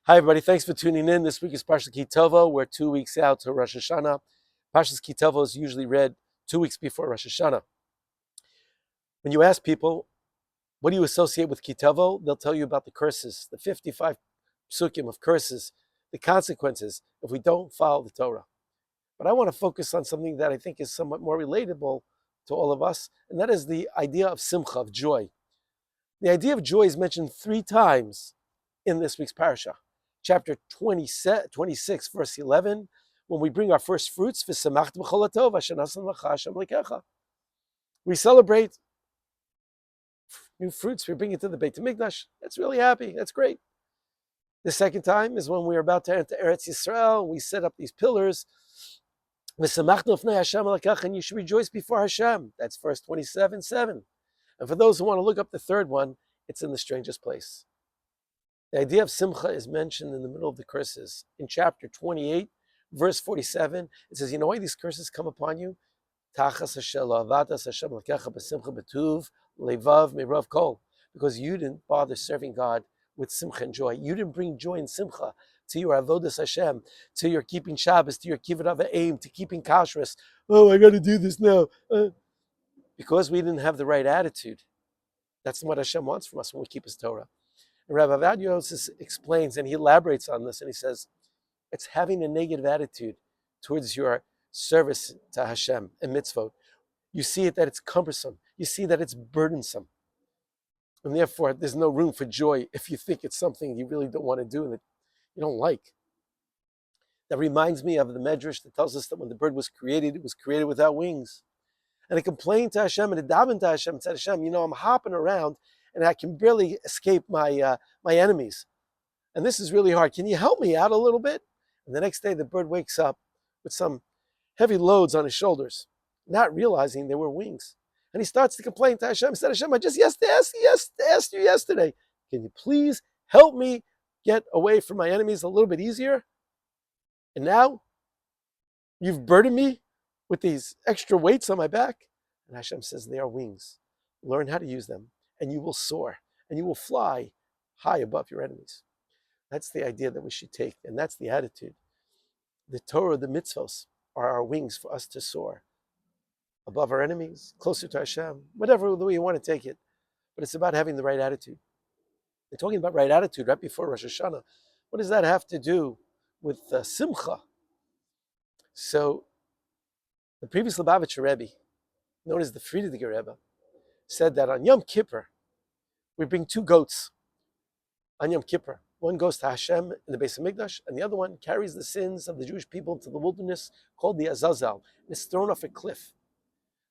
Hi, everybody. Thanks for tuning in. This week is Parshas Tavo. We're 2 weeks out to Rosh Hashanah. Parshas Tavo is usually read 2 weeks before Rosh Hashanah. When you ask people, what do you associate with Tavo? They'll tell you about the curses, the 55 psukim of curses, the consequences if we don't follow the Torah. But I want to focus on something that I think is somewhat more relatable to all of us, and that is the idea of simcha, of joy. The idea of joy is mentioned 3 times in this week's parasha. Chapter 26, verse 11, when we bring our first fruits, we celebrate new fruits, we bring it to the Beit HaMikdash. That's really happy, that's great. The second time is when we're about to enter Eretz Yisrael, we set up these pillars, and you should rejoice before Hashem. That's verse 27:7. And for those who want to look up the third one, it's in the strangest place. The idea of simcha is mentioned in the middle of the curses. In chapter 28, verse 47, it says, you know why these curses come upon you? Because you didn't bother serving God with simcha and joy. You didn't bring joy and simcha to your avodas Hashem, to your keeping Shabbos, to your kibbut aim, to keeping kashrus. Oh, I got to do this now. Because we didn't have the right attitude. That's what Hashem wants from us when we keep His Torah. And Rabbi Avad Yosef explains, and he elaborates on this, and he says, it's having a negative attitude towards your service to Hashem and mitzvot. You see it that it's cumbersome. You see that it's burdensome. And therefore, there's no room for joy if you think it's something you really don't want to do and that you don't like. That reminds me of the Medrash that tells us that when the bird was created, it was created without wings. And it complained to Hashem and it davened to Hashem and said, Hashem, I'm hopping around and I can barely escape my enemies. And this is really hard. Can you help me out a little bit? And the next day, the bird wakes up with some heavy loads on his shoulders, not realizing there were wings. And he starts to complain to Hashem. He said, Hashem, I just asked you yesterday, can you please help me get away from my enemies a little bit easier? And now you've burdened me with these extra weights on my back. And Hashem says, they are wings. Learn how to use them, and you will soar, and you will fly high above your enemies. That's the idea that we should take, and that's the attitude. The Torah, the mitzvos, are our wings for us to soar above our enemies, closer to Hashem, whatever way you want to take it. But it's about having the right attitude. We're talking about right attitude right before Rosh Hashanah. What does that have to do with simcha? So, the previous Lubavitcher Rebbe, known as the Friedricher Rebbe, said that on Yom Kippur, we bring 2 goats on Yom Kippur. One goes to Hashem in the Beis HaMikdash, and the other one carries the sins of the Jewish people into the wilderness called the Azazel, and is thrown off a cliff.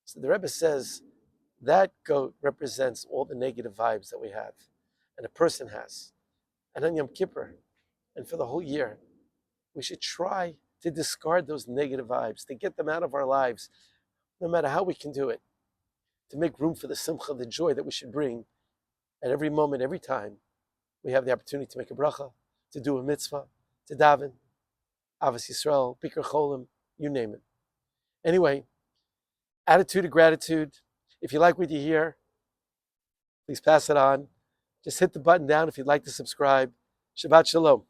So the Rebbe says that goat represents all the negative vibes that we have, and a person has. And on Yom Kippur, and for the whole year, we should try to discard those negative vibes, to get them out of our lives, no matter how we can do it, to make room for the simcha, the joy that we should bring at every moment, every time we have the opportunity to make a bracha, to do a mitzvah, to daven, Avos Yisrael, Bikur Cholim, you name it. Anyway, attitude of gratitude. If you like what you hear, please pass it on. Just hit the button down if you'd like to subscribe. Shabbat Shalom.